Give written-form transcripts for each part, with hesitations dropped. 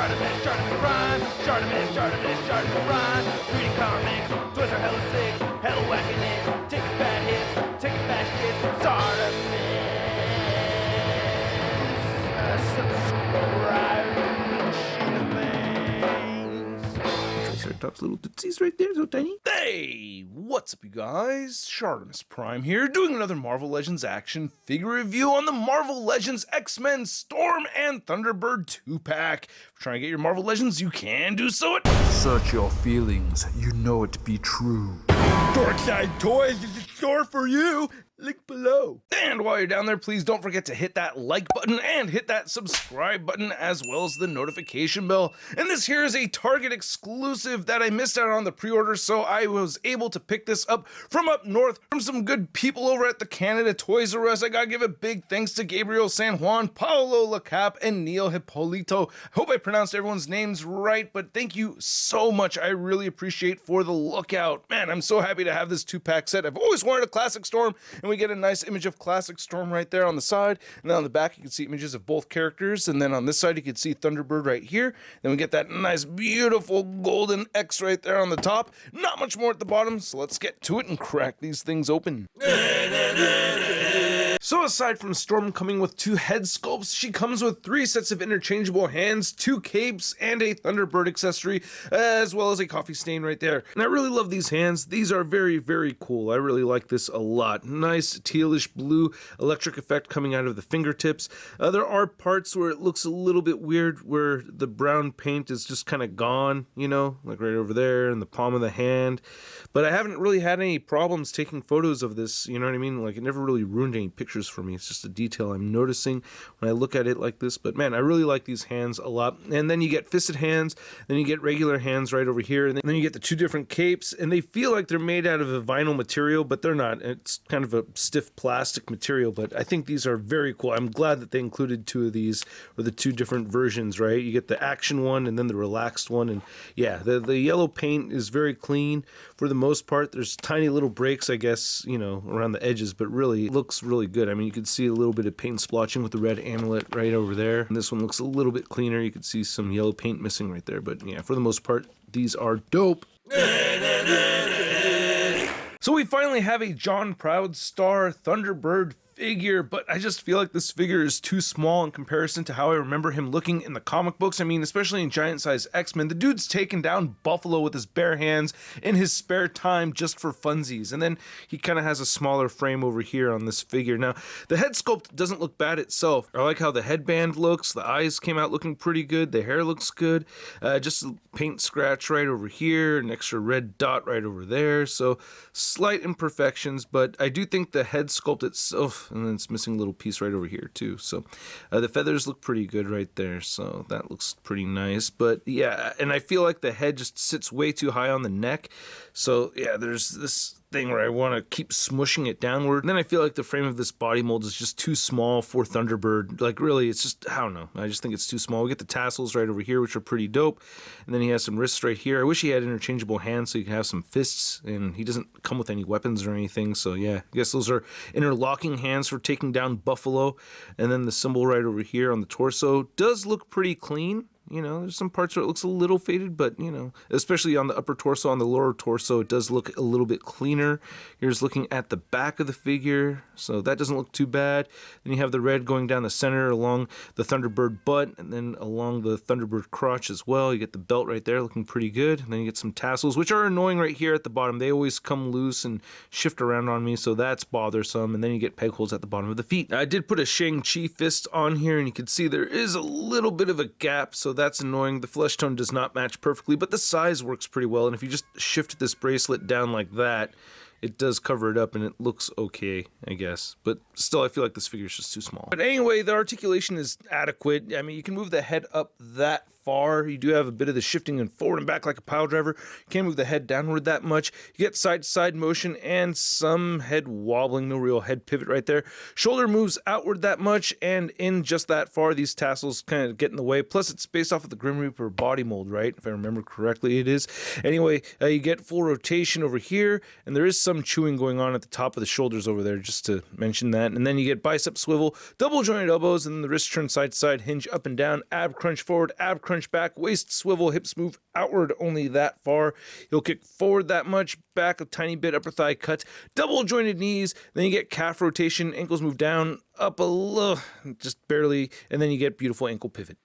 ShartimusPrime, ShartimusPrime. Reading comics, toys are hella sick, hella whacking it. Taking bad hits, taking bad shit. Subscribe. Triceratops little tootsies right there, so tiny. Hey, what's up you guys? ShartimusPrime here, doing another Marvel Legends action figure review on the Marvel Legends X-Men Storm and Thunderbird 2-pack. If you're trying to get your Marvel Legends, you can do so at Search your feelings, you know it be true. Dorkside Toys is a store for you. Link below. And while you're down there, please don't forget to hit that like button and hit that subscribe button as well as the notification bell. And this here is a Target exclusive that I missed out on the pre-order, so I was able to pick this up from up north from some good people over at the Canada Toys R Us. I gotta give a big thanks to Gabriel San Juan, Paolo Lacap, and Neil Hippolito. I hope I pronounced everyone's names right, but thank you so much. I really appreciate for the lookout. Man, I'm so happy to have this 2-pack set. I've always wanted a Classic Storm, and we get a nice image of Classic Storm right there on the side, and then on the back you can see images of both characters, and then on this side you can see Thunderbird right here. Then we get that nice beautiful golden X right there on the top. Not much more at the bottom, so let's get to it and crack these things open. So aside from Storm coming with 2 head sculpts, she comes with 3 sets of interchangeable hands, 2 capes, and a Thunderbird accessory, as well as a coffee stain right there. And I really love these hands. These are very, very cool. I really like this a lot. Nice tealish blue electric effect coming out of the fingertips. There are parts where it looks a little bit weird, where the brown paint is just kind of gone, you know, like right over there in the palm of the hand. But I haven't really had any problems taking photos of this, you know what I mean? Like, it never really ruined any pictures for me. It's just a detail I'm noticing when I look at it like this. But man, I really like these hands a lot. And then you get fisted hands, then you get regular hands right over here, and then you get the 2 different capes, and they feel like they're made out of a vinyl material, but they're not. It's kind of a stiff plastic material, but I think these are very cool. I'm glad that they included 2 of these, or the 2 different versions, right? You get the action one and then the relaxed one, and yeah, the yellow paint is very clean for the most part. There's tiny little breaks, I guess, you know, around the edges, but really it looks really good. I mean, you can see a little bit of paint splotching with the red amulet right over there. And this one looks a little bit cleaner. You can see some yellow paint missing right there, but yeah, for the most part, these are dope. So we finally have a John Proudstar Thunderbird figure, but I just feel like this figure is too small in comparison to how I remember him looking in the comic books. I mean, especially in Giant Size X-Men, the dude's taken down Buffalo with his bare hands in his spare time just for funsies, and then he kind of has a smaller frame over here on this figure. Now, the head sculpt doesn't look bad itself. I like how the headband looks, the eyes came out looking pretty good, the hair looks good, just a paint scratch right over here, an extra red dot right over there, so slight imperfections, but I do think the head sculpt itself, and then it's missing a little piece right over here too, so the feathers look pretty good right there, so that looks pretty nice. But yeah, and I feel like the head just sits way too high on the neck, so yeah, there's this thing where I want to keep smushing it downward, and then I feel like the frame of this body mold is just too small for Thunderbird. Like, really, it's just, I don't know, I just think it's too small. We get the tassels right over here, which are pretty dope, and then he has some wrists right here. I wish he had interchangeable hands so you can have some fists, and he doesn't come with any weapons or anything, so yeah, I guess those are interlocking hands for taking down Buffalo. And then the symbol right over here on the torso does look pretty clean. You know, there's some parts where it looks a little faded, but, you know, especially on the upper torso, on the lower torso, it does look a little bit cleaner. Here's looking at the back of the figure, so that doesn't look too bad. Then you have the red going down the center along the Thunderbird butt, and then along the Thunderbird crotch as well. You get the belt right there looking pretty good, and then you get some tassels, which are annoying right here at the bottom. They always come loose and shift around on me, so that's bothersome. And then you get peg holes at the bottom of the feet. I did put a Shang-Chi fist on here, and you can see there is a little bit of a gap, so that's annoying. The flesh tone does not match perfectly, but the size works pretty well, and if you just shift this bracelet down like that, it does cover it up and it looks okay, I guess. But still, I feel like this figure is just too small. But anyway, the articulation is adequate. I mean, you can move the head up that far. You do have a bit of the shifting and forward and back like a pile driver. You can't move the head downward that much. You get side-to-side motion and some head wobbling, no real head pivot right there. Shoulder moves outward that much and in just that far. These tassels kind of get in the way. Plus, it's based off of the Grim Reaper body mold, right? If I remember correctly, it is. Anyway, you get full rotation over here, and there is some chewing going on at the top of the shoulders over there, just to mention that. And then you get bicep swivel, double jointed elbows, and then the wrist turn side to side, hinge up and down, ab crunch forward, ab crunch hunch back, waist swivel, hips move outward only that far. He'll kick forward that much, back a tiny bit, upper thigh cut, double jointed knees, then you get calf rotation, ankles move down, up a little, just barely, and then you get beautiful ankle pivot.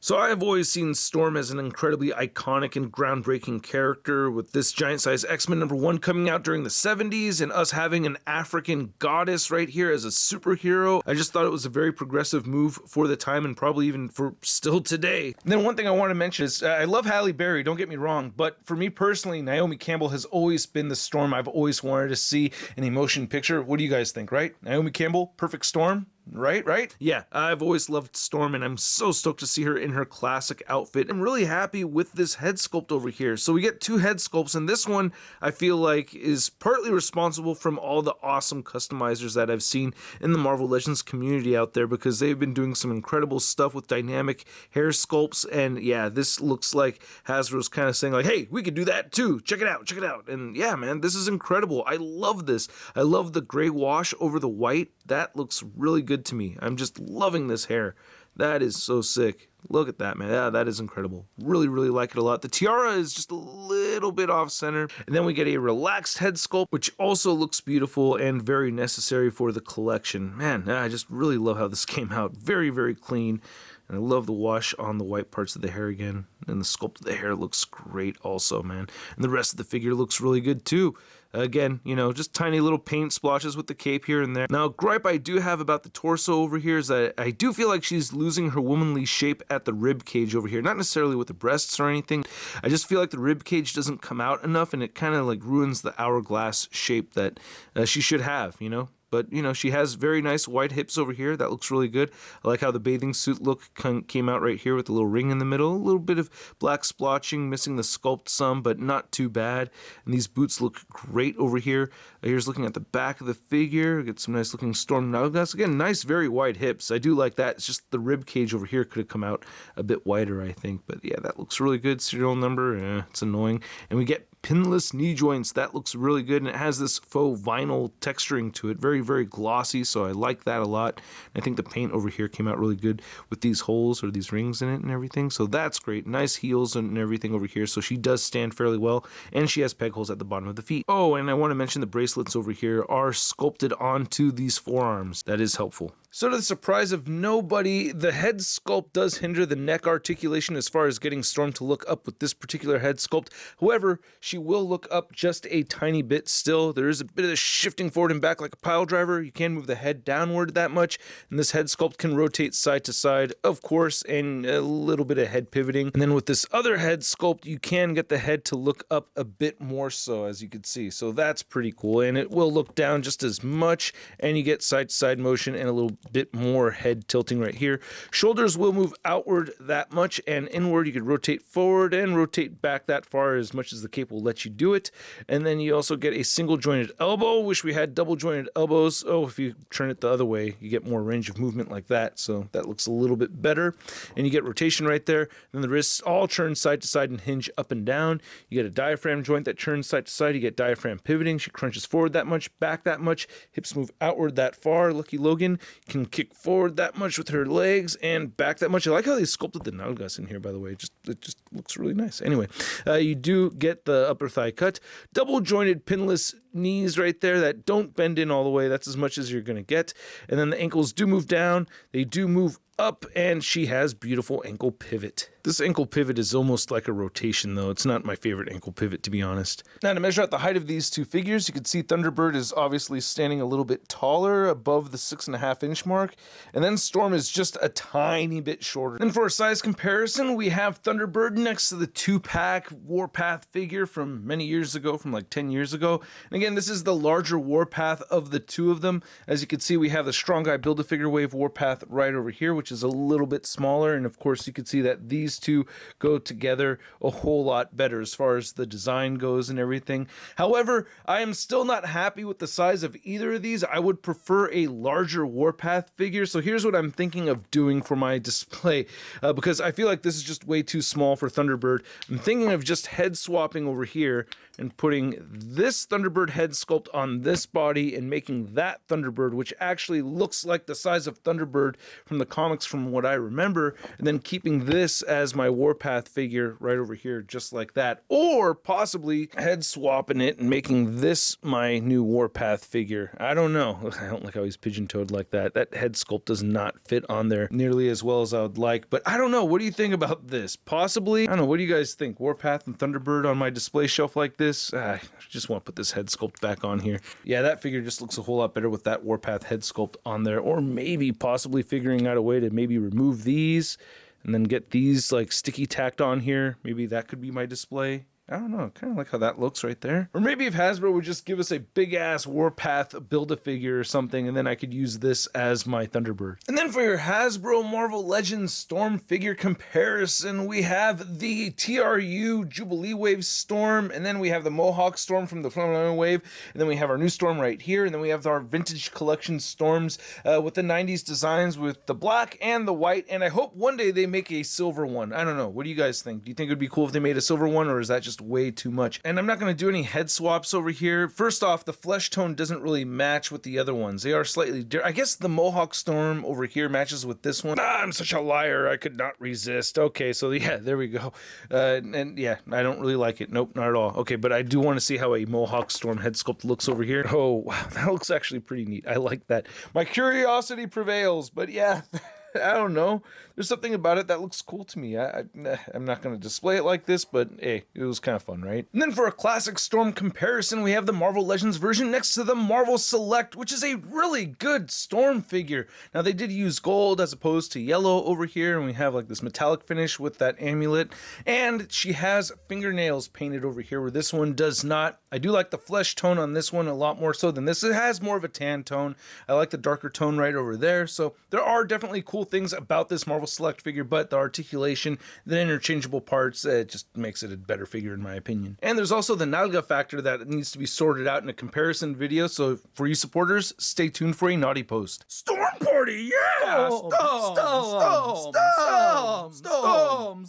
So I've always seen Storm as an incredibly iconic and groundbreaking character, with this Giant Size X-Men #1 coming out during the 70s and us having an African goddess right here as a superhero. I just thought it was a very progressive move for the time and probably even for still today. And then one thing I want to mention is I love Halle Berry, don't get me wrong, but for me personally, Naomi Campbell has always been the Storm I've always wanted to see in a motion picture. What do you guys think, right? Naomi Campbell, perfect Storm? Right? Yeah, I've always loved Storm, and I'm so stoked to see her in her classic outfit. I'm really happy with this head sculpt over here. So we get two head sculpts, and this one I feel like is partly responsible from all the awesome customizers that I've seen in the Marvel Legends community out there, because they've been doing some incredible stuff with dynamic hair sculpts. And yeah, this looks like Hasbro's kind of saying like, hey, we could do that too. Check it out. And yeah, man, this is incredible. I love this. I love the gray wash over the white. That looks really good to me. I'm just loving this hair. That is so sick. Look at that, man. Yeah, that is incredible. Really like it a lot. The tiara is just a little bit off center. And then we get a relaxed head sculpt, which also looks beautiful and very necessary for the collection. Man, I just really love how this came out. Very clean. And I love the wash on the white parts of the hair again. And the sculpt of the hair looks great also, man. And the rest of the figure looks really good too. Again, you know, just tiny little paint splotches with the cape here and there. Now, gripe I do have about the torso over here is that I do feel like she's losing her womanly shape at the rib cage over here. Not necessarily with the breasts or anything. I just feel like the rib cage doesn't come out enough, and it kind of like ruins the hourglass shape that she should have, you know? But, you know, she has very nice wide hips over here. That looks really good. I like how the bathing suit look came out right here with the little ring in the middle. A little bit of black splotching, missing the sculpt some, but not too bad. And these boots look great over here. Here's looking at the back of the figure. Get some nice looking Storm nalgas. Again, nice, very wide hips. I do like that. It's just the rib cage over here could have come out a bit wider, I think. But yeah, that looks really good. Serial number, it's annoying. And we get pinless knee joints. That looks really good, and it has this faux vinyl texturing to it. Very glossy, so I like that a lot. And I think the paint over here came out really good with these holes or these rings in it and everything, so that's great. Nice heels and everything over here, so she does stand fairly well, and she has peg holes at the bottom of the feet. Oh, and I want to mention the bracelets over here are sculpted onto these forearms. That is helpful. So to the surprise of nobody, the head sculpt does hinder the neck articulation as far as getting Storm to look up with this particular head sculpt. However, she will look up just a tiny bit still. There is a bit of shifting forward and back like a pile driver. You can move the head downward that much, and this head sculpt can rotate side to side, of course, and a little bit of head pivoting. And then with this other head sculpt, you can get the head to look up a bit more so, as you can see. So that's pretty cool, and it will look down just as much, and you get side to side motion and a little bit more head tilting right here. Shoulders will move outward that much, and inward you could rotate forward and rotate back that far as much as the cape will let you do it. And then you also get a single jointed elbow. Wish we had double jointed elbows. Oh, if you turn it the other way, you get more range of movement like that, so that looks a little bit better. And you get rotation right there. Then the wrists all turn side to side and hinge up and down. You get a diaphragm joint that turns side to side. You get diaphragm pivoting. She crunches forward that much, back that much, hips move outward that far. Lucky Logan can kick forward that much with her legs and back that much. I like how they sculpted the nalgas in here, by the way. It just looks really nice. Anyway, you do get the upper thigh cut. Double jointed pinless knees right there that don't bend in all the way. That's as much as you're going to get. And then the ankles do move down. They do move up, and she has beautiful ankle pivot. This ankle pivot is almost like a rotation, though. It's not my favorite ankle pivot, to be honest. Now, to measure out the height of these two figures, you can see Thunderbird is obviously standing a little bit taller, above the 6.5-inch mark, and then Storm is just a tiny bit shorter. And for a size comparison, we have Thunderbird next to the 2-pack Warpath figure from many years ago, from like 10 years ago. And again, this is the larger Warpath of the two of them. As you can see, we have the Strong Guy Build-A-Figure Wave Warpath right over here, which is a little bit smaller, and of course you can see that these two go together a whole lot better as far as the design goes and everything. However, I am still not happy with the size of either of these. I would prefer a larger Warpath figure, so here's what I'm thinking of doing for my display, because I feel like this is just way too small for Thunderbird. I'm thinking of just head swapping over here and putting this Thunderbird head sculpt on this body and making that Thunderbird, which actually looks like the size of Thunderbird from the comic comics from what I remember, and then keeping this as my Warpath figure right over here, just like that. Or possibly head swapping it and making this my new Warpath figure. I don't know. I don't like how he's pigeon-toed like that. That head sculpt does not fit on there nearly as well as I would like, but I don't know. What do you think about this? Possibly, I don't know. What do you guys think? Warpath and Thunderbird on my display shelf like this? I just want to put this head sculpt back on here. Yeah, that figure just looks a whole lot better with that Warpath head sculpt on there, or maybe possibly figuring out a way to maybe remove these and then get these like sticky tacked on here. Maybe that could be my display. I don't know, kind of like how that looks right there. Or maybe if Hasbro would just give us a big-ass Warpath Build-A-Figure or something, and then I could use this as my Thunderbird. And then for your Hasbro Marvel Legends Storm figure comparison, we have the TRU Jubilee Wave Storm, and then we have the Mohawk Storm from the Flamingo Wave, and then we have our new Storm right here, and then we have our Vintage Collection Storms with the 90s designs with the black and the white, and I hope one day they make a silver one. I don't know. What do you guys think? Do you think it would be cool if they made a silver one, or is that just way too much? And I'm not going to do any head swaps over here. First off, the flesh tone doesn't really match with the other ones. They are slightly different. I guess the Mohawk Storm over here matches with this one. I'm such a liar. I could not resist. Okay, so yeah, there we go. And yeah, I don't really like it. Nope, not at all. Okay, but I do want to see how a Mohawk Storm head sculpt looks over here. Oh, wow, that looks actually pretty neat. I like that. My curiosity prevails, but yeah, I don't know. There's something about it that looks cool to me. I'm not going to display it like this, but hey, it was kind of fun, right? And then for a classic Storm comparison, we have the Marvel Legends version next to the Marvel Select, which is a really good Storm figure. Now, they did use gold as opposed to yellow over here, and we have like this metallic finish with that amulet, and she has fingernails painted over here where this one does not. I do like the flesh tone on this one a lot more so than this. It has more of a tan tone. I like the darker tone right over there, so there are definitely cool things about this Marvel Select figure, but the articulation, the interchangeable parts, it just makes it a better figure in my opinion. And there's also the Nalga factor that needs to be sorted out in a comparison video, so for you supporters, stay tuned for a naughty post. Storm Party, yeah! Storm!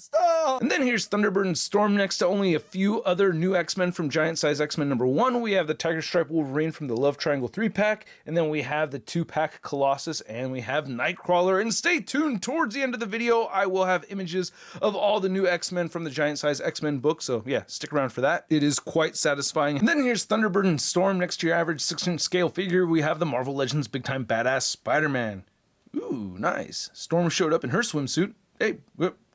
And then here's Thunderbird and Storm next to only a few other new X-Men from Giant Size X-Men #1. We have the Tiger Stripe Wolverine from the Love Triangle 3-pack, and then we have the 2-pack Colossus, and we have Nightcrawler. And stay tuned, towards the end of the video, I will have images of all the new X-Men from the Giant Size X-Men book, so yeah, stick around for that. It is quite satisfying. And then here's Thunderbird and Storm next to your average 6-inch scale figure. We have the Marvel Legends Big Time Badass Spider-Man. Ooh, nice. Storm showed up in her swimsuit. Hey,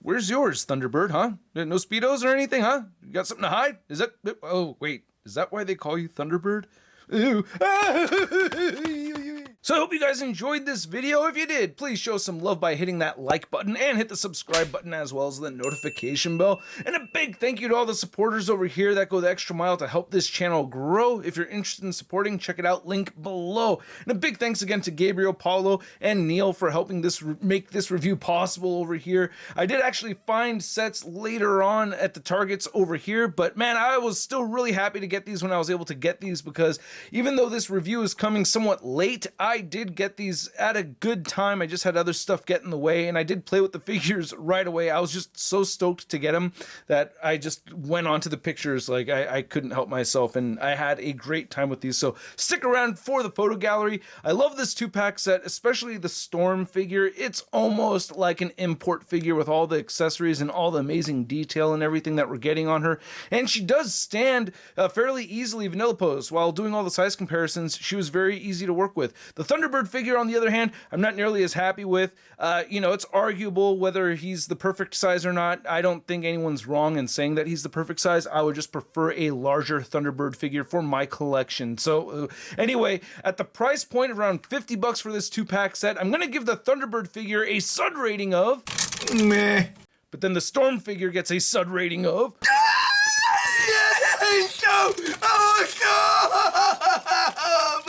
where's yours, Thunderbird, huh? No Speedos or anything, huh? You got something to hide? Is that... Oh, wait. Is that why they call you Thunderbird? Ew. So I hope you guys enjoyed this video. If you did, please show some love by hitting that like button and hit the subscribe button as well as the notification bell. And a big thank you to all the supporters over here that go the extra mile to help this channel grow. If you're interested in supporting, check it out, link below. And a big thanks again to Gabriel, Paulo, and Neil for helping make this review possible over here. I did actually find sets later on at the Targets over here, but man, I was still really happy to get these when I was able to get these, because even though this review is coming somewhat late, I did get these at a good time. I just had other stuff get in the way, and I did play with the figures right away. I was just so stoked to get them that I just went on to the pictures. Like, I couldn't help myself, and I had a great time with these. So stick around for the photo gallery. I love this 2-pack set, especially the Storm figure. It's almost like an import figure with all the accessories and all the amazing detail and everything that we're getting on her. And she does stand fairly easily vanilla pose. While doing all the size comparisons, she was very easy to work with. The Thunderbird figure, on the other hand, I'm not nearly as happy with. You know, it's arguable whether he's the perfect size or not. I don't think anyone's wrong in saying that he's the perfect size. I would just prefer a larger Thunderbird figure for my collection. So anyway, at the price point around $50 for this 2-pack set, I'm going to give the Thunderbird figure a SUD rating of meh. But then the Storm figure gets a SUD rating of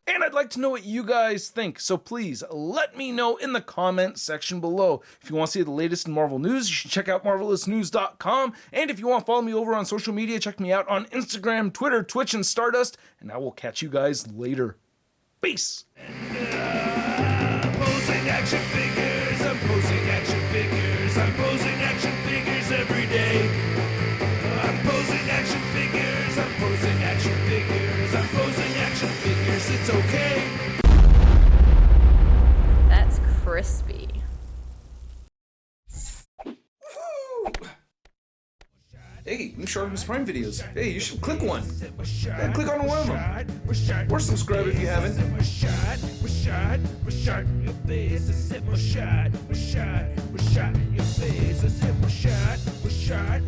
and I'd like to know what you guys think, so please let me know in the comment section below. If you want to see the latest in Marvel news, you should check out marvelousnews.com, and if you want to follow me over on social media, check me out on Instagram, Twitter, Twitch, and Stardust, and I will catch you guys later. Peace! I'm posing action figures, I'm posing action figures, I'm posing action figures every day. I'm posing action figures, I'm posing action figures, I'm posing action figures, it's okay. That's crispy. Hey, new ShartimusPrime videos. Hey, you should click one. Yeah, click on one of them. Or subscribe if you haven't. Your face, a sip more shot, your face, a sip more shot,